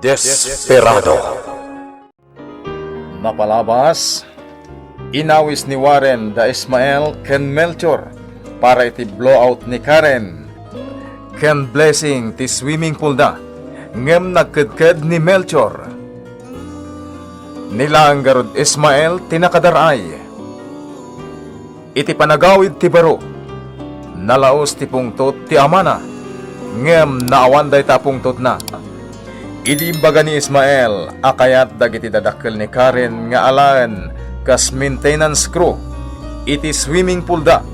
Desperado. Napalabas, inawis ni Warren da Ismael ken Melchor para iti blowout ni Karen. Ken blessing ti swimming pool da, ngem nagkedked ni Melchor. Nilang garod Ismael tinakadaray. Iti panagawid ti baro, nalaos ti pungtot ti amana, ngem naawanday ta pungtot na. Idimbaga ni Ismael, akayat dagiti dadakkel ni Karen nga alaan kas maintenance crew, iti swimming pool da.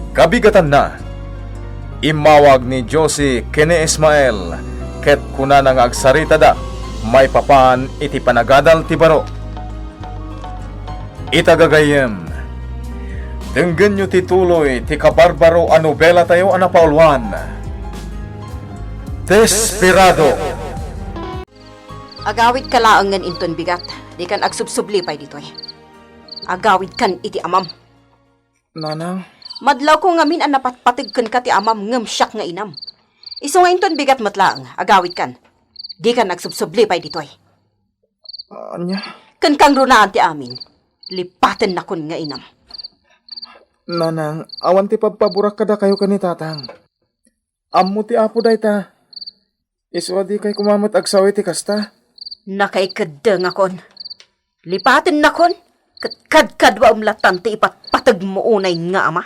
Kabigatan na, imawag ni Josie kene Ismael, ket kuna nang agsarita da, may papan iti panagadal ti baro. Itagagayem, tenggen nyo tituloy ti kabarbaro a nobela tayo anapaulwan. Desperado. Agawid ka laangan inton bigat, di kan agsubsubli pay dito eh. Agawid kan iti amam. Nanang? Madlaw ko ngamin ang napatpatigkan ka ti amam ngem syak nga inam. Iso nga inton bigat matlaang, agawid kan. Di kan agsubsubli pay dito eh. Anya? Kan kang runaan ti amin, lipaten na kun nga inam. Nanang, awan ti pagpaburak kada kayo kani tatang. Ammo ti apo day ta. Iswa di kay kumamot agsawi ti kasta. Nakaikadeng akon. Lipaten na kon. Kadkadwa umlatan ti ipatpatag mo unay nga ama.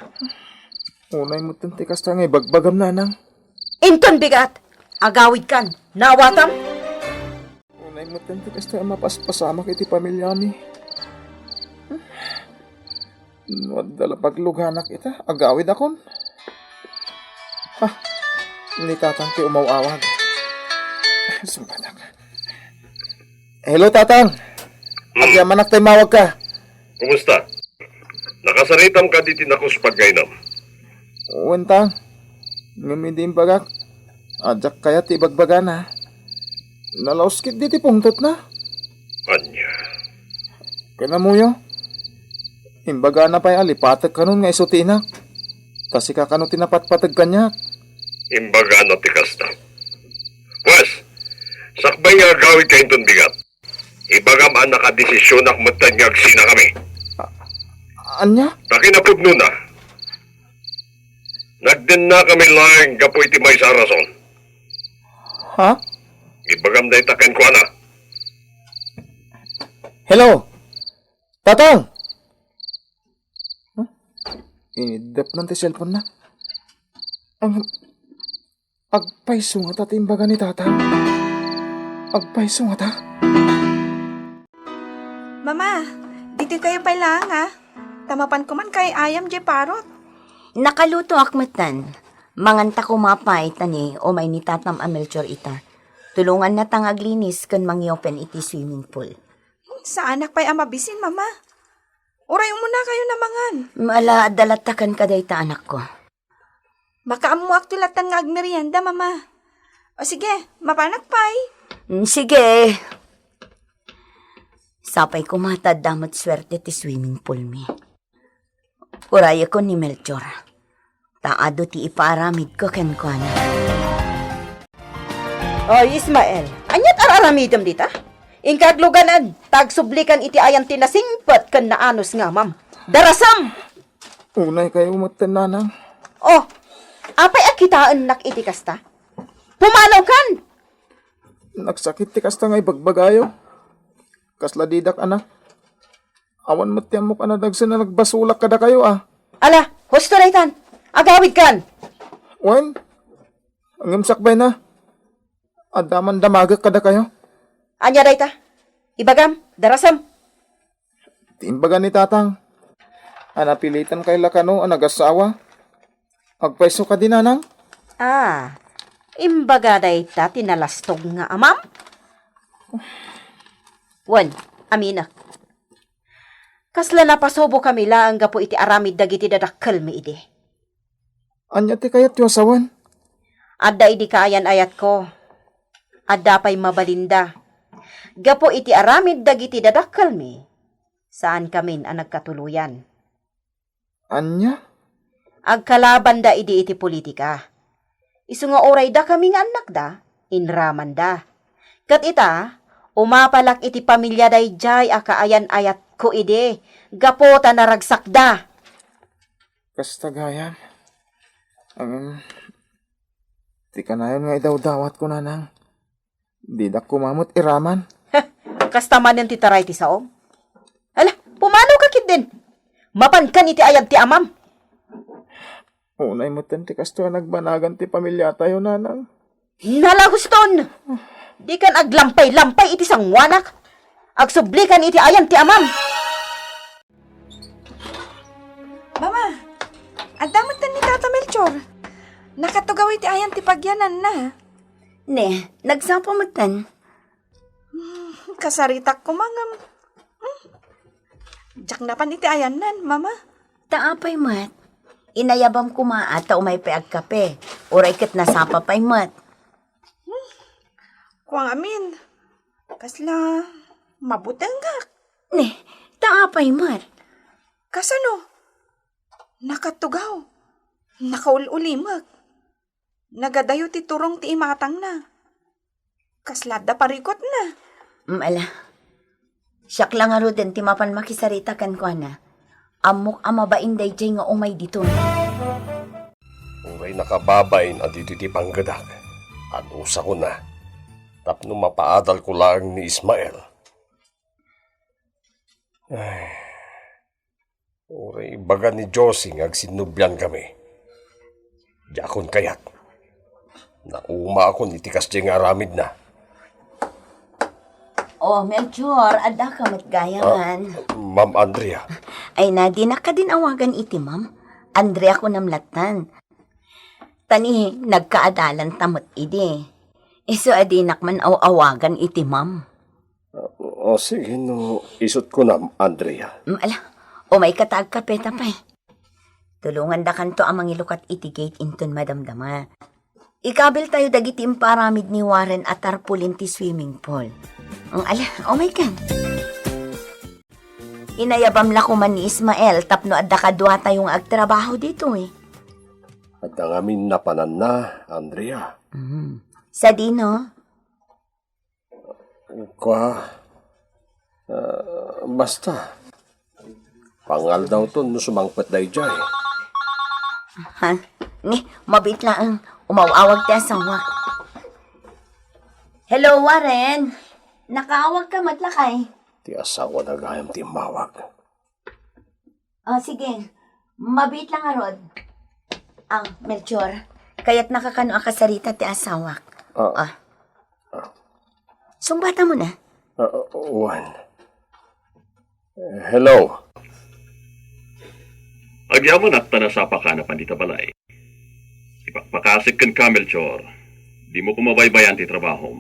Unay mo ti kasta ngay bagbagam nanang. Inton bigat, agawid kan, nawatam. Unay mo ti kasta mapaspasamak iti pamilyami. Wadala pagluganak ita, agawid akon. Ni tatang ti umawawag. Sumpatak. Hello, tatang. Agyaman tayo mawag ka. Kumusta? Nakasaritam ka diti nakos pagkainam. Uwantang. Ngamidim bagak. Adyak kaya ti bagbaga na. Nalauskit diti pungtot na. Anya? Kinamuyo. Imbaga na pa'y alipatag kanon nga isutina. Tasi ka kanon tinapatpatag kanyak. Imbaga na ti kasta. Wes, sakbay nga gawid ka inton bigat. Ibagam ang nakadesisyon na kumatad nga agsina kami. Anya? Takinapudno na. Nagden na kami lang gapo iti may sa rason. Ha? Ibagam na itaken ko na. Hello? Tatang! Huh? Inidap ng ti cellphone na. Ang... Agpaiso nga ta timbaga ni tatang. Agpaiso nga ta. Mama, dito kayo pa lang ha. Tamapan ko man kay ayam je parot. Nakaluto akmatan. Manganta kumapay tani o may ni tatam Melchor ita. Tulungan na tang aglinis kan mangyopen iti swimming pool. Sa anak pa'y amabisin, mama. Uray mo na kayo namangan. Mala dalatakan ka dayta anak ko. Makaamuak tulatan nga agmerienda, mama. O sige, mapanak pa'y. Sige. Sapay kumatad damot swerte ti swimming pool mi. Uraya ko ni Melchor. Taado ti ipaaramid ko ken kuana. Oy, Ismael, anyat araramidam dita? Ingkagluganan, tagsublikan iti ayan tinasingpat kan naanos nga, ma'am. Darasam! Unay kayo umatan nanang. Oh, apay akitaan nak iti kasta? Pumanaw kan! Nagsakit ti kasta ngay bagbagayo. Kasla didak anak. Awan matiyam mo ka na dagsa na nagbasulak kada kayo ah. Ala, husto na itan. Agawid kan! Wen, ang imsakbay na. Adaman damagak kada kayo. Anya dayta? Ibagam, darasam. Timbaga ni tatang. Anapilitan kay lakano ang nagasawa. Agpaiso ka din nanang. Ah, imbaga dayta tinalastog nga amam? Wan, amina. Kasla napasubo kami lang gapo iti aramid dagiti dadakkel mi ide. Anya ti kayat yung asawan? Adda idi kaayan ayat ko. Adda pa'y mabalinda. Gapo iti aramid dagiti dadakkel mi. Saan kamin ang nagkatuluyan? Anya? Agkalaban da idi iti politika. Isu nga oray da kaming anak da. inraman da. Kat ita, umapalak iti pamilya day jay akaayan ayat ko ide, gapo ta naragsak da. Kastagayan. Di ka na yun nga idaw-dawat ko nanang. Di da kumamot iraman. Kastaman yung titaray ti saom. Ala, pumanaw ka kid din. Mapankan iti ayad ti amam. Unay mo ti kasto nagbanagan ti pamilya tayo nanang. Nalaguston! Di kan aglampay-lampay iti sangwanak. Agsublikan iti ayan ti amam. Mama, adamat na ni Tata Melchor. Nakatugaw iti ayan ti pagyanan na. Ne, nagsapo matan. Kasaritak ko mangam. Jak na pan iti ayan nan, mama. Taapay mat. Inayabam kumaat ta umay pa agkape. Uray ket nasapa pay mat. Kuang amin. Kasla, mabutanggak. Ne, taapay mat. Kasano? Nakatugaw. Nakaulimak. Nagadayo ti turong ti imatang na. Kaslada parikot na. Ala. Siyak lang aro din ti mapan makisarita kan ko na. Amok amabain day jay nga umay dito. Uray nakababain at dito ti panggadak. At usa ko na. Tapno mapaadal ko lang ni Ismael. Ay. Uray baga ni Josing ag sinubyan kami. Yakon kayat. Nauma ako ni tikas di nga aramid na. Oh, Melchor, ada ka matgayangan. Ma'am Andrea. Ay na, di na ka din awagan iti, ma'am. Andrea ko namlatan. Tani, nagkaadalan tamot idi. Iso adinak man awagan iti, ma'am. O sige, no, isot ko na, Andrea. Ala, o may katag kape tapay. Tulungan da kanto amang ilukat iti gate inton madamdama. Ikabil tayo dagiti imparamid ni Warren at tarpulin ti swimming pool. Ang ala, oh my God. Inayabam la ko man ni Ismael tapno adda kadwa tayong agtrabaho dito eh. At ang amin napanan na, Andrea. Sa dino? Basta. Pangal daw to no sumangpat day jay. Ha? Ni, mabit lang. Umawawag ti asawa. Hello, Warren. Nakaawag ka matlakay. Ti asawa na gayam ti mawag. Sige. Mabit lang arod. Melchor. Kaya't nakakano akasarita ti asawa. Sumbata mo na. Juan. Hello. Agyaman at tanasapa ka na pandita balay. Ipakpakasik kan Melchor. Di mo kumabaybayan ti trabaho.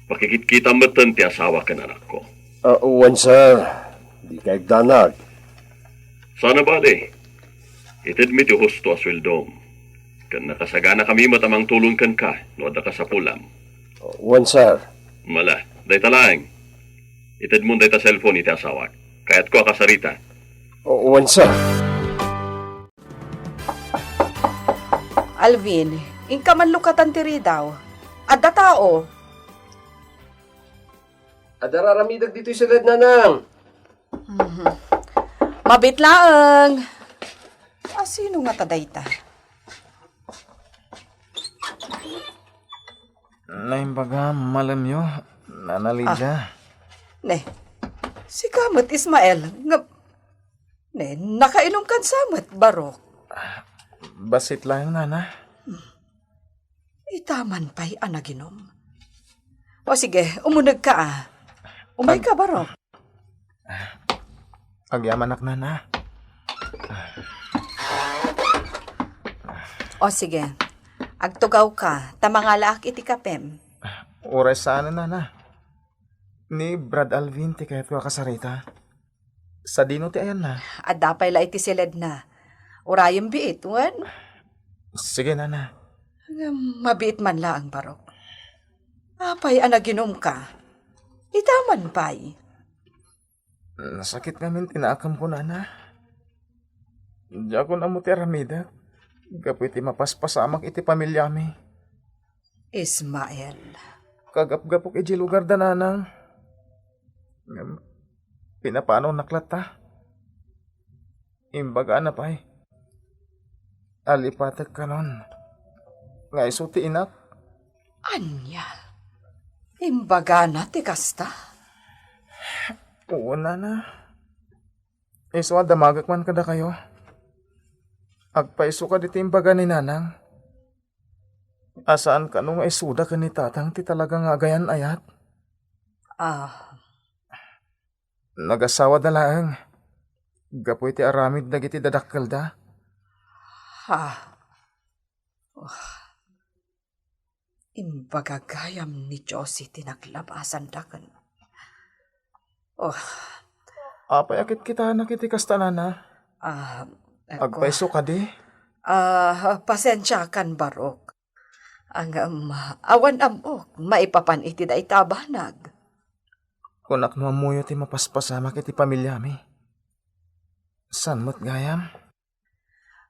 Pakikit-kita matan ti asawa kan anak ko. Juan, sir. Di kay danag. Sana bali. Itid mi ti husto aswildom. Kan nakasagana kami matamang tulong kan ka no adda ka sa pulam. Juan, sir. Mala, day talaeng. Itid mo day ta cellphone iti asawa. Kaya't ko akasarita. Juan, sir. Alvin, ingka man lukatan ti ridaw. Adda tao. Adararamidag dito sa red nanang. Mabit laeng. Sino nga tadayta? Naimbaga, malam yo. Nanalidya. Ne, si Kamat Ismael, nakainom kan samat, barok. Basit lang nana. Itaman pa'y anaginom. O sige, umunag ka Umay ka, barok. Agyamanak nana. O sige, agtugaw ka, tamangalaak iti kapem. Oras sana nana. Ni Brad Alvin ti kahit ko kasarita. Sa dino ti ayan na. Adapay la iti silid na. Urayang biit, wan? Sige nana. Mabiit man la ang barok. Apay anaginom ka. Itaman pa'y. Nasakit namin tinaakam ko nana. Diya ko na mo ti aramida. Gapu iti mapaspasamak iti pamilya mi. Ismael. Kagap-gapok iji lugar da nanang. Ngem, pinapano naklata. Imbaga na pa alipatek ka nun. Nga isuti inak. Anya? Imbaga na ti kasta? Oo na. Iswa damagak man kada kayo. Agpaiso ka dito imbaga ni nanang. Asaan ka nung isuda ka ni tatang ti talagang agayan ayat. Nagasawa da laang. Gapoy ti aramid dagiti dadakkel da. Imbaga gayam ni Josie tinaglabasan da kan. Apay akit kita nakiti kastanana. Agpaiso ka di. Pasensya kan Barok. Ang awan amok, maipapan iti da itabanag. Kunak no amuyo ti mapaspasama kiti pamilyami. San mo't gayam?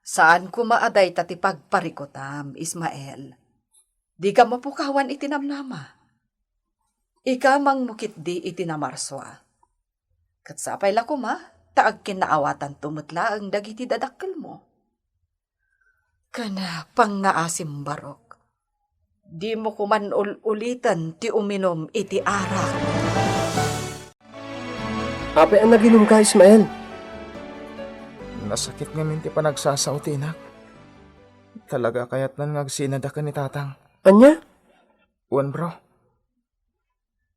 Saan kumaaday tati pagparikotam, Ismael? Di ka mapukawan itinamnama. Ika mang mukit di itinamarswa. Katsapay la kuma, taag kinaawatan tumutla ang dagiti dadakkel mo. Kana pangaasim Barok. Di mo kuman ulitan ti uminom iti arak. Apay ang naginom ka, Ismael? Nasakit nga minti pa nagsasaw ti inak. Talaga kayat nan ngagsinada ka ni tatang. Anya? Uwan bro.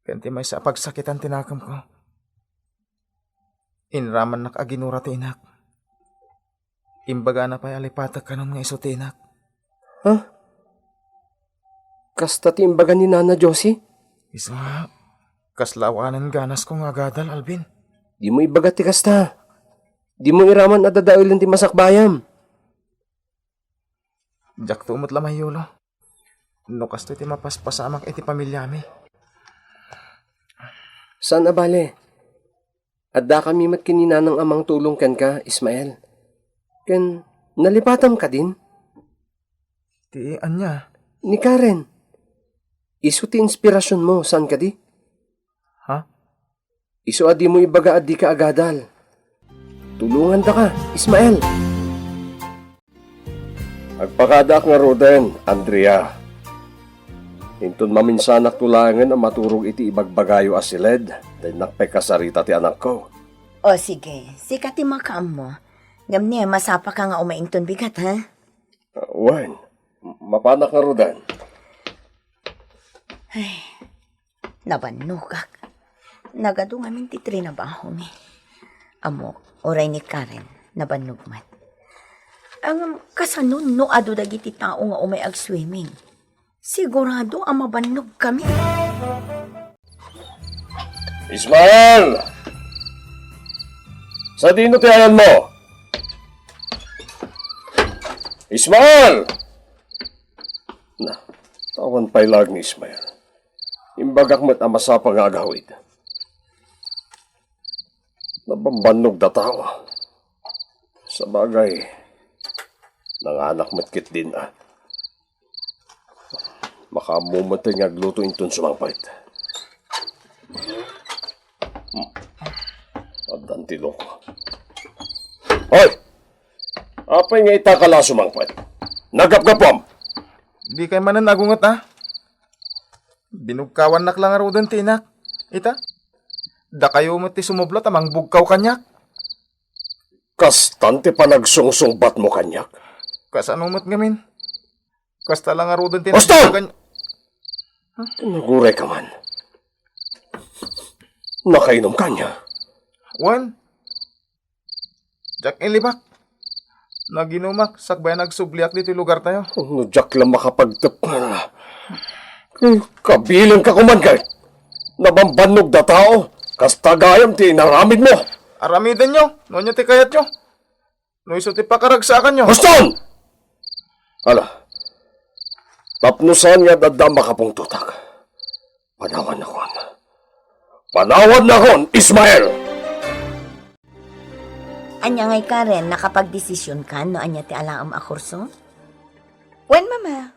Kanti may sa pagsakitan tinakam ko. Inraman nakaginura ti inak. Imbaga na pa'y alipatak ka nun nga iso ti inak. Kasta ti imbaga ni Nana Josie? Isa, kaslawanan ganas ko nga gadal, Alvin. Di mo ibaga ti kasta. Di mo iraman at dadawilin ti masakbayam. Jak tumot lamay yulo. No kasto ti mapaspasamak iti pamilyami. Saan abale? Adda kami mat kinina ng amang tulong ken ka, Ismael. Ken, nalipatam ka din? Ti anya? Ni Karen. Isu ti inspirasyon mo, saan ka di? Ha? Isu adi mo ibaga adi ka agadal. Tulungan da ka, Ismael. Agpakadak nga Roden, Andrea. Hintun maminsanak tulangan ang maturog iti ibagbagayo asiled dahil nakpekasarita ti anak ko. O sige, sikat ti makaam mo. Ngam niya, masapa ka nga umaington bigat, ha? Wen, mapanak nga Roden. Nabanukak. Nagadungan min ti trinabaho mi. Amo, oray ni Karen, nabanugmat. Ang kasanon no ado dagiti tao nga umay ag-swimming. Sigurado ang mabannog kami. Ismael! Sa dino ti ayan mo? Ismael! Na, tawan pa'y lag ni Ismael. Imbagak mo't amasapa nga agawid. Nabambanog da tao. Sa bagay, nanganak mo't kit din Makamumatay nga gluto inton sumangpait. Adantilo ko. Hoy! Apay nga itakala sumangpait. Nagapgapom! Di kay manan nagungat Binugkawan nak lang arudan tinak. Ita? Da kayo mo ti sumublat amang bugkaw kanyak. Kastante pa nagsungsungbat mo kanyak. Kasano mo't gamin? Kasta lang arudan tinak. Basta! Naguray ka man. Nakainom kanya. Wan? Jak ilibak. Naginumak, sakbay nagsubliak dito lugar tayo. Nujak lang makapagtap na. Kabilang ka kuman kay. Nabambanog da tao. Kastagayam ti naramid mo. Aramidan nyo. No nyo ti kayat nyo. No iso ti pakaragsakan nyo. Boston! Ala. Tapnusan nga dadda makapungtutak. Panawan na kon. Panawan na kon, Ismael! Anya ngay Karen, nakapag-desisyon ka no anya ti alaam akurso? Wen, Mama?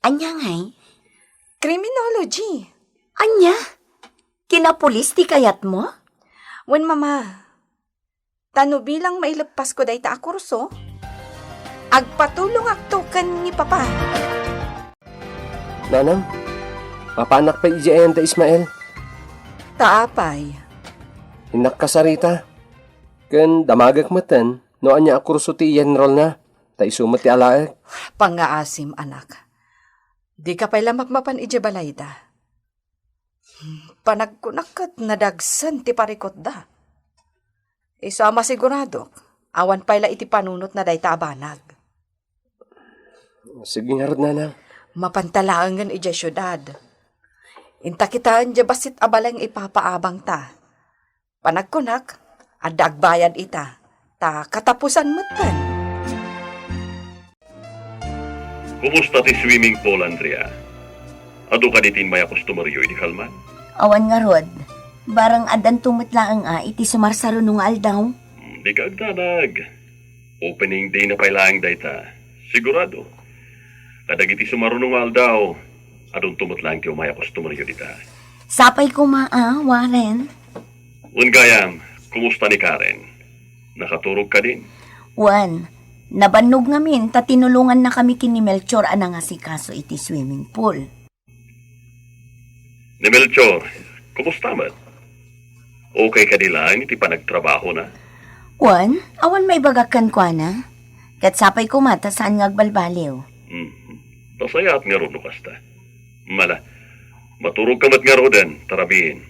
Anya ngay? Criminology. Anya? Kinapulis ti kayat mo? Wen mama, tano bilang mailepas ko day ta kurso, agpatulong akto kan ni papa. Nanang, mapanak pa ijayan ta Ismael. Taapay. Hinak kasarita. Ken damagak matan, no anya akurso ti general na. Ta isumat ti alaek. Pangaasim anak. Di ka pala makmapan ije balay da. Panagkunakat nadagsan ti parikot da. Isama sigurado, awan pala iti panunot na day taabanag. Sige nga rod, nanang. Mapantalangan ije syudad. Inta kitaan je basit abalang ipapaabang ta. Panagkunak, adagbayad ita, ta katapusan matan. Kumusta ti swimming pool, Andrea? Ado ka ditin maya customeryo iti kalman? Awan nga rod. Barang adan tumutlaang iti sumarsaro nung aldaw. Di ka agdanag. Opening day na pailaang dayta. Sigurado. Kadag iti sumarunong aldaw, adong tumutlang ti umaya customeryo dita. Sapay ko Warren. Ungayam, kumusta ni Karen? Nakaturog ka din? Wan, nabannog ngamin ta tinulungan na kami kini Melchor anang asikaso iti swimming pool. Ni Melchor, kumusta man? Okay ka nila, iti pa nagtrabaho na? Wan, awan may bagakan ko na. Kat sapay ko mata saan ngagbalbaliw. Tasayat nga ron kasta. Mala, maturog ka mat nga roden, tarabihin.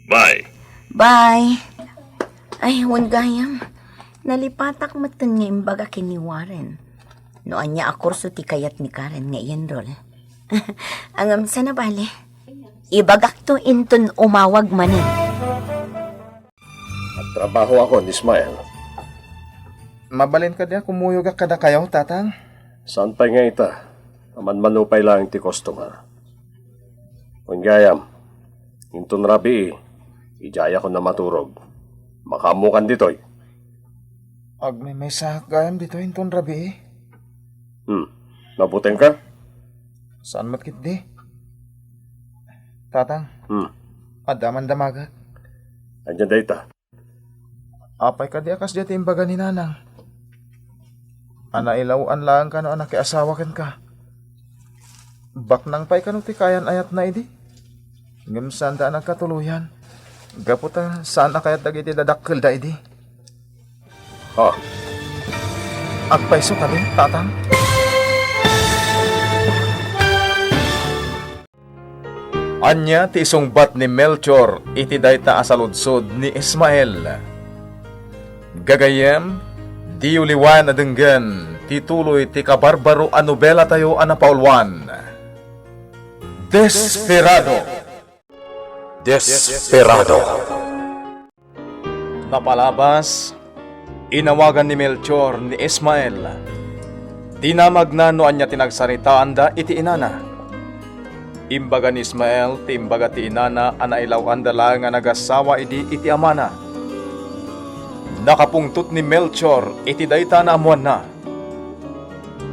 Bye. Bye. Ay, wan gayam. Nalipatak matan nga imbaga kini Warren. Noan niya akurso ti kayat ni Karen nga enroll. Angam sana bale. Ibagak to inton umawag manin. At trabaho ako ni Ismael. Mabalin ka diya kumuyog kada kayo, tatang. Saan pa nga ita? Aman manupay lang ti customer. Kung gayam, inton rabi, ijaya ko na maturog. Makamukan ditoy. Agmay may gayam dito inton rabi. Nabuteng ka? Saan matkit di? Tatang, adaman damagat. Andyan dayta. Apay ka di akas di imbaga ni nanang. Anailawan lang ka no anak asawa ken ka. Baknang pay ka no ti kayan ayat na idi. Ngem sanda nagkatuluyan. Gaputa saan na kayat dagiti dadakkel da idi. Ha? Agpaiso ka din, tatang. Anya ti isungbat ni Melchor iti dayta asaludsod ni Ismael. Gagayem, di uliwan na denggan tituloy ti kabarbaro a nobela tayo a napaulwan. Desperado. Desperado. Napalabas, inawagan ni Melchor ni Ismael. Dinamag na no anya tinagsaritaan da iti inana. Imbaga ni Ismael, ti imbaga ti inana, anailaw andala nga nagasawa iti amana. Nakapungtot ni Melchor, iti dayta na amuan na.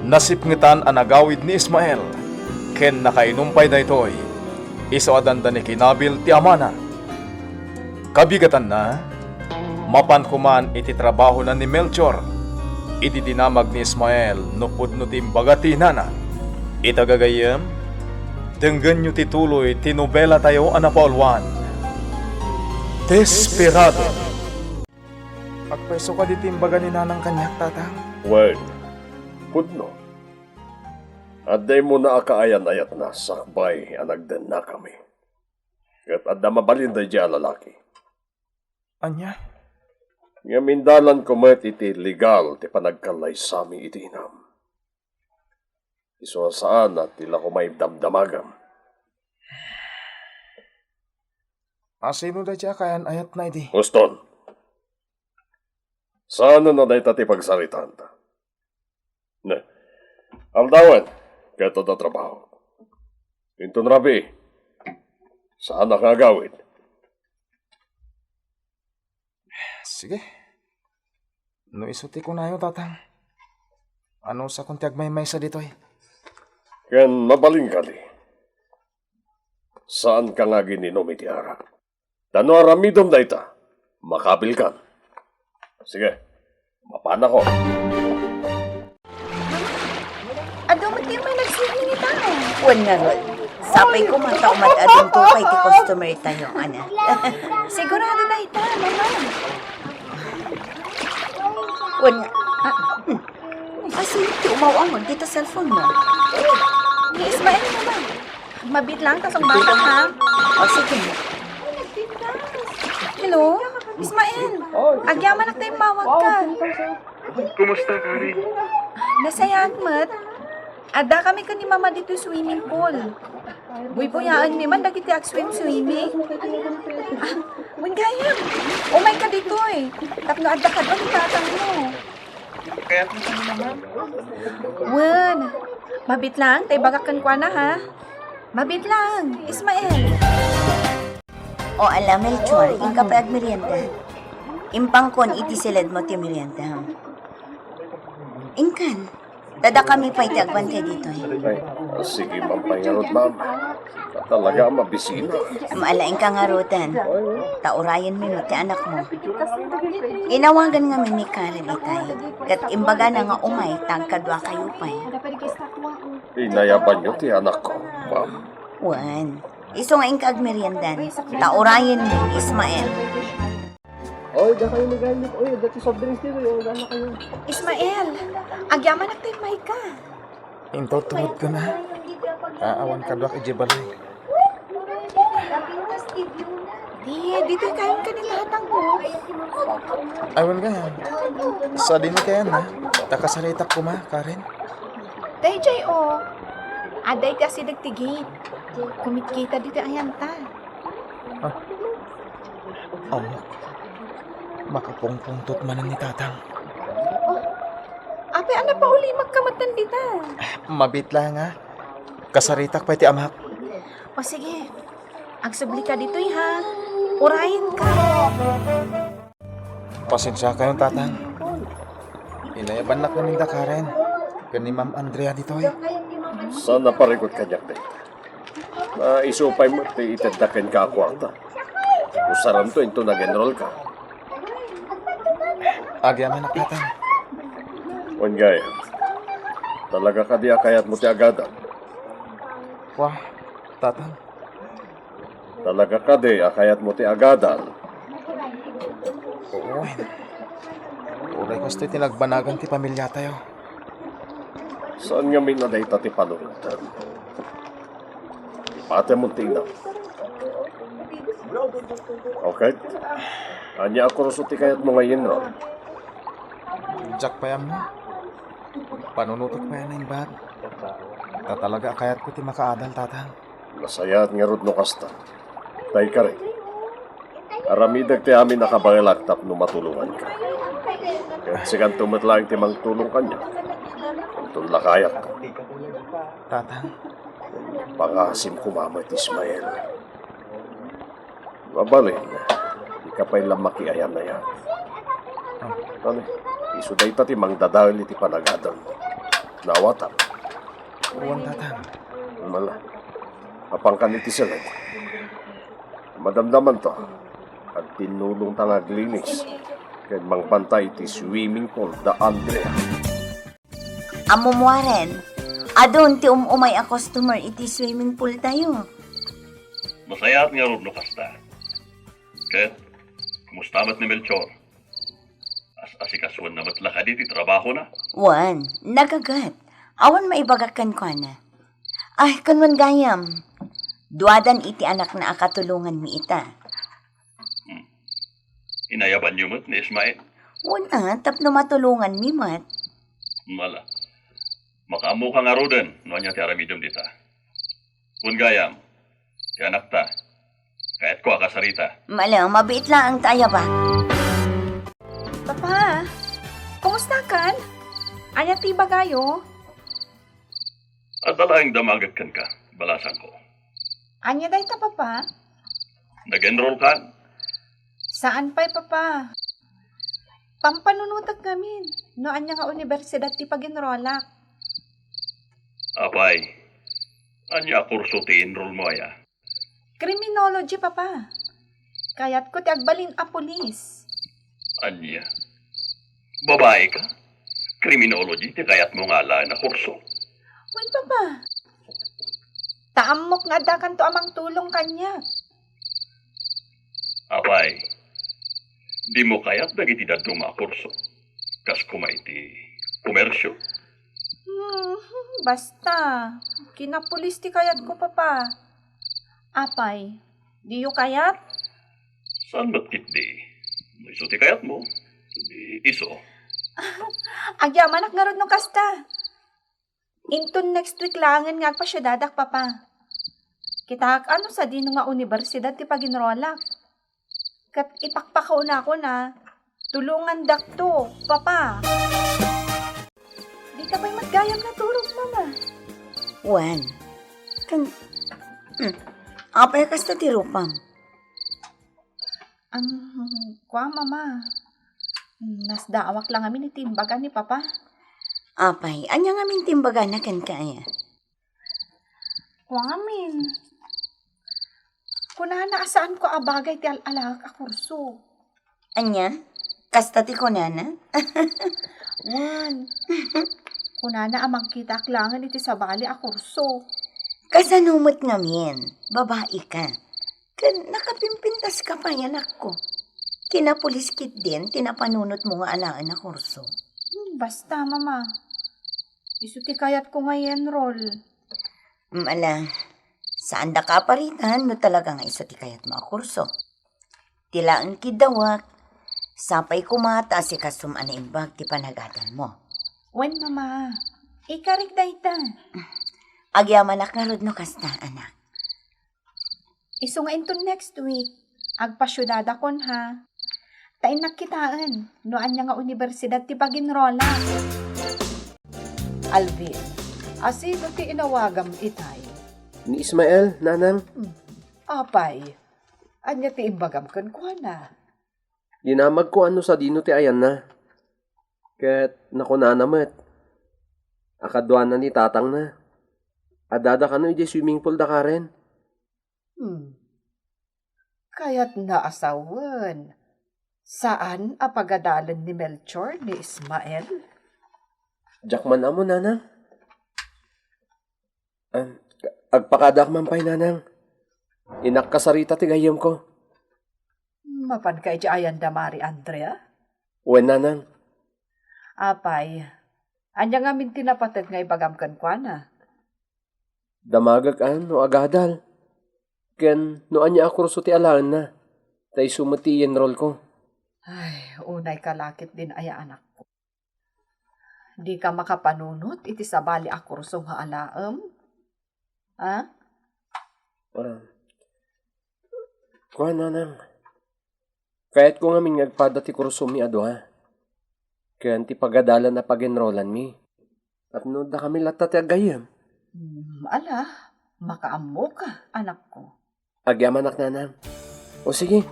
Nasipngitan anagawid ni Ismael, ken nakainumpay daytoy, isawadanda ni kinabil ti amana. Kabigatan na, mapan kuman iti trabaho na ni Melchor, iti dinamag ni Ismael, nupod no ti imbaga ti inana. Itagagayem, denggan nyo tituloy, tinobela tayo anapaulwan. Desperado. Agpeso ka di timbaga ni nanang kanyak, tatang. Well, pudno. Aday mo na akaayan-ayat na sakbay anagdan na kami. Kat adda mabalinda di lalaki. Anya? Nga mindalan ko met iti legal ti panagkalay sami iti inam. Iso saan at tila ko may damdamagam. Asino da siya kayan ayat na idi? Guston, sana na dahi tati pagsaritaan ta. Ne, aldawan, kato da trabaho. Inton rabi, saan na kagawid? Sige. No isuti ko na yun, tatang. Ano sa kuntiag may sa dito eh? Ken mabaling ka ni. Saan ka nga gininom iti ara? Tano aramidom da ita. Makabil ka. Sige, mapana ko. Ado mo di may nagswimming ita. Wan nga rod. Sapay ko mata umat-adong tupay ti customer tayo, ana. Sigurado na ita, naman. Wan nga. Kasi ti umawang dito cellphone mo. Ni Ismael naman. Mabit lang kasong bata ha. O sige. Hello? Ismael, agyaman na tayong mawag ka. Kumusta, Karen? Nasayaan mat. Ada kami ka ni mama dito swimming pool. Buy-buyaan mi man dagiti swimming. Gayam. Umay ka dito eh. Tapno adda ka doon tatang mo. Kaya kung saan naman? Wen, mabit lang, tay bagakan kwa na ha. Mabit lang, Ismael. O alam, Melchor, ing kapag merienda. Impangkon iti silid mo ti merienda. Ingkan, dada kami pa iti agbantay dito eh. Ay, sige, mampayarod, ma'am. Talaga, mabisina. Maalaing ka nga rutan. Taurayan mi ti anak mo. Inawagan nga mi ni Karen itay. Kat imbaga na nga umay, tagkadwa kayo pa eh. Inayaban niyo ti anak ko, ma'am. Wan, iso nga ing kagmeriendan. Taurayan mi, Ismael. Oy, da kayo nagalit. Oy, dati soft drinks dito. Oy, gana kayo. Ismael, agyaman na tayo may ka. Into tungod ko na. Aawan ka doak ijebalay. Dito kayong kanilatang mo. Awan ka yan. Sa din ka yan ha. Takasalitak ko ma, Karen. Day Jay o. Aday kasi nagtigit. Kumit kita dito ayan ta. Amok. Makapungpungtot man ni tatang. Ape, ano pa uli magkamatan dita? Mabit lang ha. Kasaritak pa iti amak. O sige, agsubli ka dito ha. Urayin ka. Pasensya kayong tatang. Inayaban na ko ni Karen. Kani Ma'am Andrea dito eh. Sana parikot ka niyak dito. Na isupay mo, ti itadakin ka akwarta. Usaran to, ito nag-enroll ka. Agyaman na tatang. Ongay, talaga ka di akayat mo ti agadan. Wah, tatang. Talaga ka di akayat mo ti agadan. Oo. Uray ko sa'y tinagbanagan ti pamilya tayo. Saan nga minaday ti panurutan? Ipate mo tingnan. Okay? Anya ako ruso ti kayat mo ngayon, Ron. Jack pa yan mo. Panunutok pa yan na yung bag. Tatalaga kayat ko ti makaadal, tatang. Nasayat nga rod no kasta. Tay ka rin. Aramidag ti amin nakabangalagtap no matulungan ka. Kahit sikan tumatlang ti mang tulong kanya. Kung lakayak ka. Tatang, Pangasim kumama ti Ismael. Mabalin. Di ka pa'y lamaki ayan na yan. Ano? Isuday ta ti mang dadahal iti panagadan mo. Nawatan. uwan tatang. Mala. Apang ka niti silid. Madamdaman to. At tinulong ta nga glinis. Kaya mangbantay ti swimming pool da Andrea. Amumuaren, adon ti umay a customer iti swimming pool tayo. Masayat nga rin no kasta. Ket, kumusta mat ni Melchor? Asikasuan na matlakad iti trabaho na. Wan, nagagat. Awan maibagakan ko na. Ay, kanwan gayam. Duadan iti anak na akatulungan mi ita. Inayaban niyo mat ni Ismael. Una, tapno matulungan mi mat. Mala. Makaamo ka nga roden, no niya ti aramidom dita. Kung gayam, ti anak ta, kahit ko akasarita. Malang, mabait lang ang taya ba? Papa, kumusta kan? Anya ti bagayo? At talagang damagat kan ka, balasan ko. Anya day ta, papa? Nag-enroll ka? Saan pa'y, papa? Pampanunutag namin. No anya nga universidad ti pag-enrollak. Apay, Anya kurso ti enroll mo aya. Criminology, papa. Kaya't ko ti agbalin a pulis. Anya. Babae ka? Criminology ti kayat mo nga ala na kurso. Wen, papa. Taamok nga da kanto amang tulong kanya. Apay, di mo kayat dagiti dadong nga kurso. Kas kumaiti komersyo. Basta. Kinapulis ti kayat ko, papa. Apay, di yu kayat? Saan ba't kit di? Iso ti kayat mo? Di iso. Agyaman nga rod no kasta. Intun next week langan nga pa syudadak, papa. Kita ano sa dino nga universidad ti paginrolak. Kat ipakpakaw na ako na tulungan dakto, papa. Di ka ba'y maggayam na turog, mama? Wan. Apay kasta ti rupam. Kwa, mama. Nasdaawak lang amin itimbagan ni papa. Apay, anya nga min timbaga na kan kaya. Kwa amin. Kunana asaan ko abagay ti alalak a kurso. Anya? Kasta ti kunana? Wan. Kunana amang kita aklangan iti sabali a kurso. Kasanumot ngamin, babae ka. Kan nakapimpintas ka pa yan ako. Kinapuliskit din, tinapanunot mo nga alaan na kurso. Basta, mama. Isu ti kayat ko nga enroll. Ala, saan da ka paritan no talaga nga iso ti kayat mo a kurso? Tilaan kidawak, sapay kumata si kasum anaimbag ti panagadan mo. Wen, mama. Ikarik dayta. Agyaman akarod no kasta, anak. Isu nga into next week. Agpasyudada kon ha. Tain nakitaan. Noan niya nga universidad ti paginrola. Alvin, asino ti inawagam itay? Ni Ismael, nanang, Apay, anya ti imbagam kan kwa na. dinamag ko ano sa dino ti ayan na. Ket nakunanamet. Akadwa na ni tatang na. Adada ka no iti swimming pool da karen. Kaya't naasawan. Saan apagadalan ni Melchor ni Ismael? Jakman amo, nanang. Agpakadak man pa'y, nanang. Inak kasarita ti gayam ko. Mapan kay di ayan da Mari Andrea? Wen, nanang. Apay, anya nga min tinapatag nga ibagam kan kwa na. Damagag no agadal. Ken no anya akurso ti alaan na. Tay sumati enroll ko. Ay, unay kalakit din aya anak ko. Di ka makapanunot iti sabali a kurso nga alaem? Ha? Kuha, nanang. Kahit ko nga min ngagpada ti kurso mi adwa. Ken ti pagadalan na pag-enrollan mi. At no da kami latta ti agayam. Ala, makaammo ka, anak ko. Agyam, anak, nanang. O sige,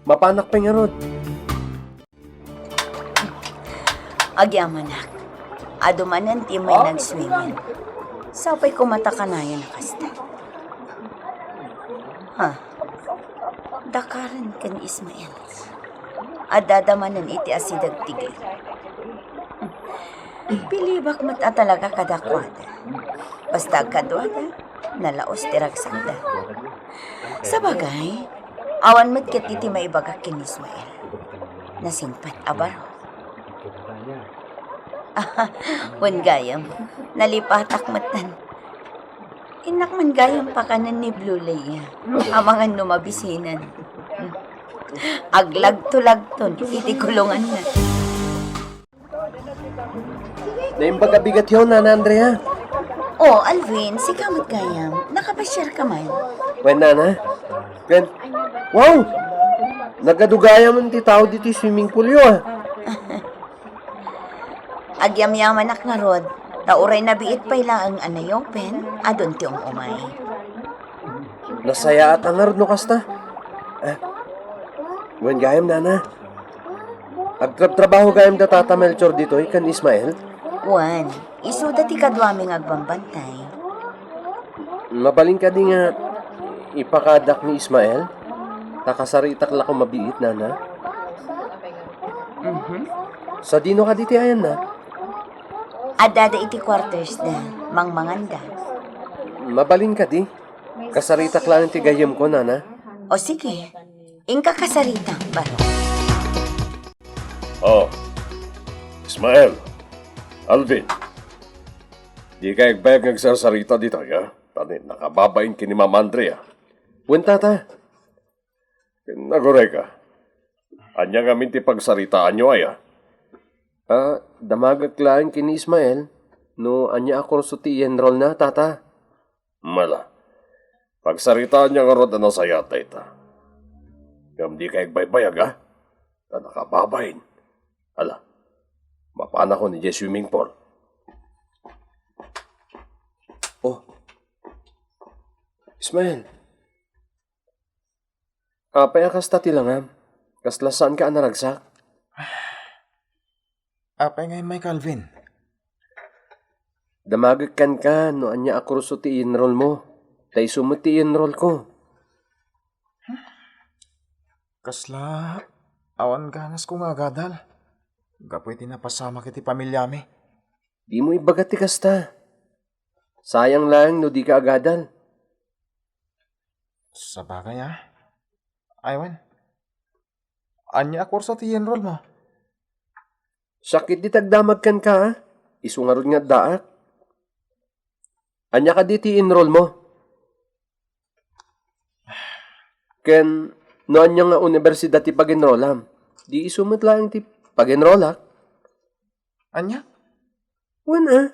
mapanak pa nga rod. Agyamanak, adumanan ti may nag-swimming. Sapay kumatakanayan na kasta. Dakaran kan Ismael. Adadamanan iti asidag tigay. Pilibak mata talaga kadakwada. Basta kadwada, nalaos tiragsanda. Sa bagay, awan mat iti maibagak kin Ismael. Nasingpat abaro. Wan gayam, nalipatak matan. Inak man gayam pa kanan ni Blue Leia, amangan numabisinan. Aglag-tulag-ton, iti kulungan na. Naimbag abigat yun, Nana Andrea. Oh, Alvin, si kamot gayam, nakapashare ka man. Wen, Nana. Ken, wow! Nagadugaya man ti tao dito swimming pool yun, Agyam-yaman ak nga rod, tauray na biit pa ila ang anayong pen, adon ti umay. Nasaya at ang arod no kasta. Wen gayam, Nana. Agtrabaho gayam da Tata Melchor dito, kan Ismael. Wan, isuda ti kadwaming agbambantay. Mabaling ka din nga ipakadak ni Ismael? Takasaritak la ko mabiit na na. Sa dino ka diti ayan na? Adada iti quarters na, mangmanganda. Mabaling ka di. Kasaritak lang ti gayem ko na na. O sige, ingka kasarita, baro. Oh, Ismael, Alvin, di ka igbayag nagsasarita dito, ya? Tani, nakababain kini Ma'am Andrea. Wenta ta. Nagore ka. Anya nga minti pagsaritaan nyo ay, Damagag lang kini Ismael. No, anya ako so ti enroll na, tata. Mala. Pagsaritaan niya nga rod ano sa yata ita. Kaya di ka igbaybayag, ha? Na nakababain. Ala, mapana ko ni Jay swimming pool. Oh. Ismael. Apay akas tati lang, ha? Kaslasaan ka anaragsak? Apay ngay may Calvin. Damagag kan ka, no anya ako so ti enroll mo. Tay sumut ti enroll ko. Kasla, awan ganas ko nga gadal. Gapoy tinapasama kiti pamilyami. Di mo ibagat ti kasta. Sayang lang no di ka agadal. Sa bagay Aywan. Anya kurso ti enroll mo? Sakit di tagdamag kan ka, ha? Isungarod nga daak. Anya ka di ti enroll mo. Ken, no anya nga universidad ti pag-enrollam. Di isumot lang ti pag-enrollak. Anya? Wana,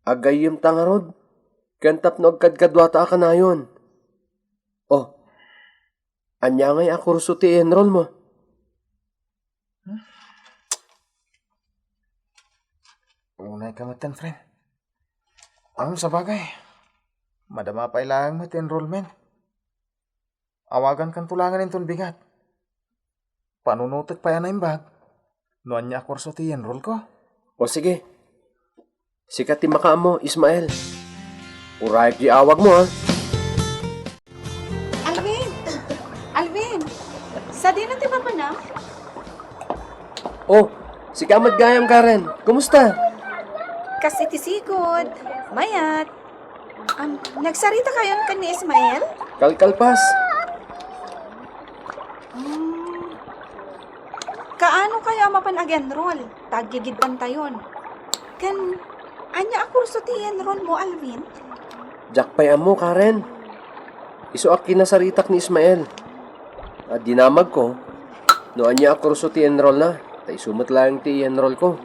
agayim tangarod. Ken tapno agkadkadwata ka na yun. Oh, anya nga'y akurso ti enroll mo. Unay ka matan, friend. Ang sa bagay, madama pa ilang mat enrollment. Awagan kan tulangan inton bigat. Panunutot pa yan ang bag. Noan niya kurso ti enroll ko. O sige, sikat ti maka mo, Ismael. Urayag di awag mo, ha? Alvin, sa di na ti ba na? Oh, si Kamat Gayam Karen. Kumusta? Kasi tisigod, mayat. Nagsarita kayo kan ni Ismael? Kalkalpas. Kaano kaya mapan-ag-enroll? Tagigid tayon. Kan, anya akurso ti enroll mo, Alvin? Jakpay mo, Karen. Isuak kinasaritak ni Ismael. At dinamag ko, no anya akurso ti enroll na. Tay sumot lang ti enroll ko.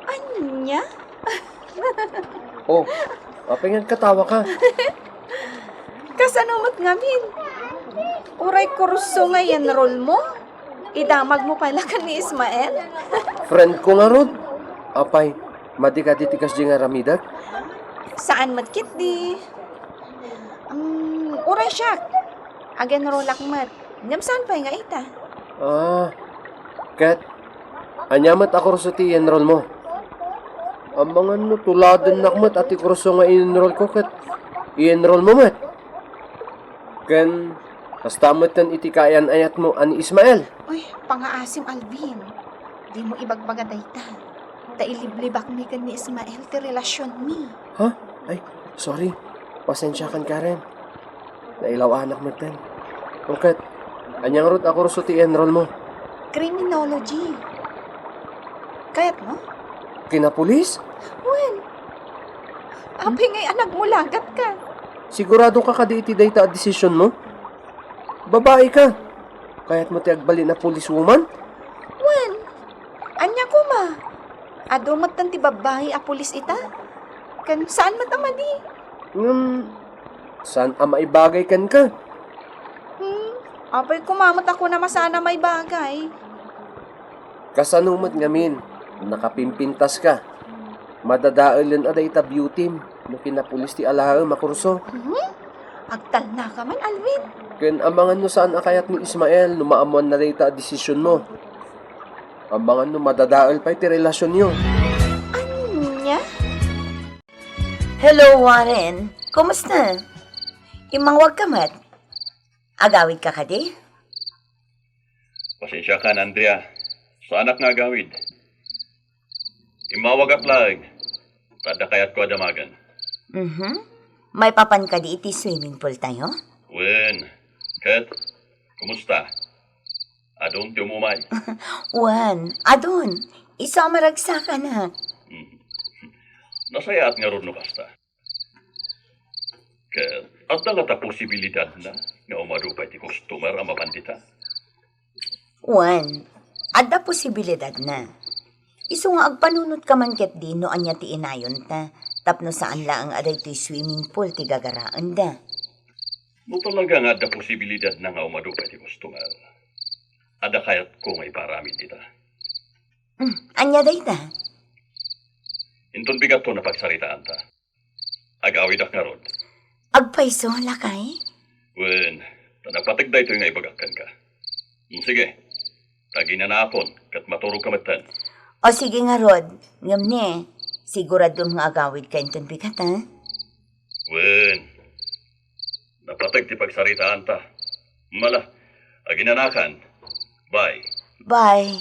Anya? Oh, mapengan katawa ka. Kasanumot ngamin. Uray kurso nga enroll mo? Idamag mo pala kan ni Ismael? Friend ko nga rod. Apay, madikaditikas di nga ramidag. Saan matkit di? Uray siya. Ag-enroll akmat. Ngamsaan pa nga ita? Kat, anyamat ako sa ti enroll mo. Ang mga no, tuladan nakmat at ikurso nga i-enroll ko kat i-enroll mo mat. Kan, kastamat tan itikayan ayat mo ani Ismael. Uy, pangaasim Alvin. Di mo ibagbaga dayta. Tailiblibak mi kan ni Ismael ti relasyon mi. Ha? Ay, sorry. Pasensya kan Karen. Nailaw anak mo tan. Kat, anyang rod ako sa ti enroll mo. Criminology. Kayat mo? Kinapulis? Wen. Apay ngay anak mo lagat ka. Sigurado ka kadi iti dayta a desisyon mo? Babae ka. Kaya't mo ti agbali na policewoman? Wen. Anya ko ma. Adumat tan ti babae a pulis ita. Kan saan matamadi? Saan ang maibagay kan ka? Apay kumamat ako na masana may bagay. Kasanumat ngamin, nakapimpintas ka. Madadaalan aday ta beauty no kinapulis ti alaha makurso. Agtal na ka man, Alvin. Ken amangan no saan akayat ni Ismael no maamuan na day ta desisyon mo. Amangan no madadaal pa iti relasyon nyo. Anya? Hello, Warren. Kumusta? Imangwag ka mat? Agawid ka ka di? Pasensya ka na, Andrea. Sa anak nga gawid. Imawag lang. Tada kayat ko adamagan. May papan ka di iti swimming pool tayo? Wen, Kat, kumusta? Adon ti umumay. Wan, adun. Isa maragsa ka na. Nasayaat nga ron no kasta. Kat, at nga posibilidad na nga umadupay ti customer ang mapandita. Wan, adda posibilidad na. Iso nga agpanunot ka man ket di no anya ti inayon ta. Tapno saan la ang aday ti swimming pool ti gagaraan da. No talaga nga da posibilidad na nga umadupay ti customer. Ada kayat ko nga iparamid ita. Anya day ta? Inton bigat to na pagsaritaan ta. Agawid ak nga rod. Agpaiso lakay? Wen, tanagpatigday to yung ibagakan ka. Sige, tagi na naapon, kat maturog ka matan. O sige nga Rod, ngam ni. Sigurado nga agawid ka inton bigat ha? Wen, napatag ti pagsaritaan ta. Mala, aginanakan. Bye. Bye.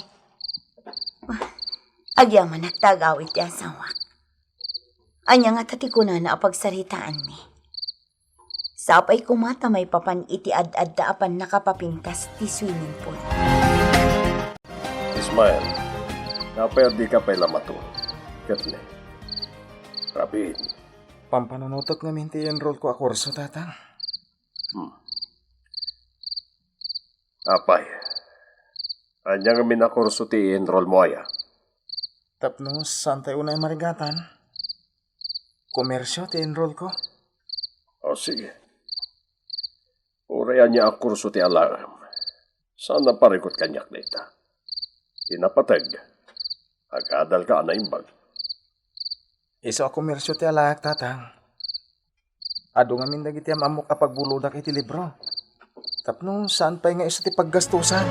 Agyaman at tagawid ti asawa. Anya nga tati ko na pagsaritaan mi. Sapay kumata may papan iti ad-ad daapan nakapapintas ti swimming pool. Ismael, naperdi ka pa'y lamato. Katne. Rapid. Pampananutot nga minti enroll ko a kurso, tatang. Apay. Anya nga minakurso ti enroll mo aya. Tapno, saan tayo unay marigatan? Komersyo ti enroll ko. O sige. Urayan niya ang kurso ti alarm. Saan na parikot kanyak na ita? Inapatag. Agadal ka na imbag. Iso a komersyo ti alak, tatang. Ado nga min dagiti amok kapag buludak iti libro. Tapno, saan pa nga iso ti paggastusan?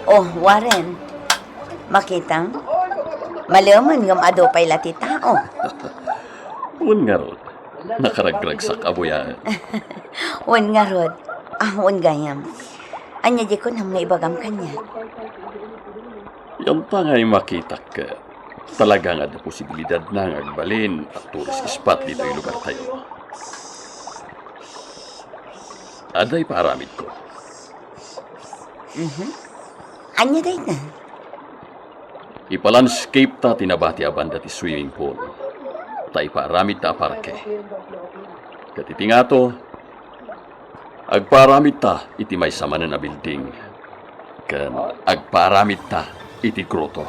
Oh, Warren. Makitang? Malaman ngam ado pa'y lati tao. Un nga rod, nakaragrag sa kabuyan. Wan nga Rod. Wan gayam. Anya di ko nang naibagam kanya. Yung tangay makita ka, talagang ada posibilidad na nga agbalin at tourist spot dito yung lugar tayo. Aday paramid ko. Anya day na? Ipalandscape ta tinabati abanda ti swimming pool. Ta iparamid ta parke. Katitingato, agparamid ta iti may samanan na building. Kan agparamid ta iti groto.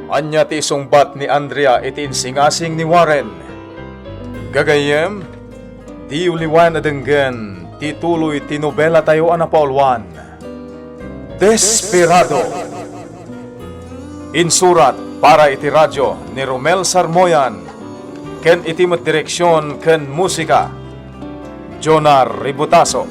Anya ti sungbat ni Andrea iti insingasing ni Warren. Gagayem, di uliwan adenggan tituloy ti nobela tayo anapaulwan. Desperado. Insurat para iti radyo ni Romel Sarmoyan. Ken iti met direksyon ken musika. Jonar Ributaso.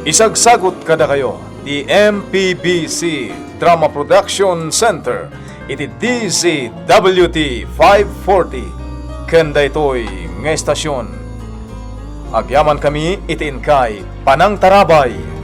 Isagsagot kada kayo di MPBC Drama Production Center iti DZWT 540 ken daytoy nga estasyon. Agyaman kami iti inkay Panang Tarabay.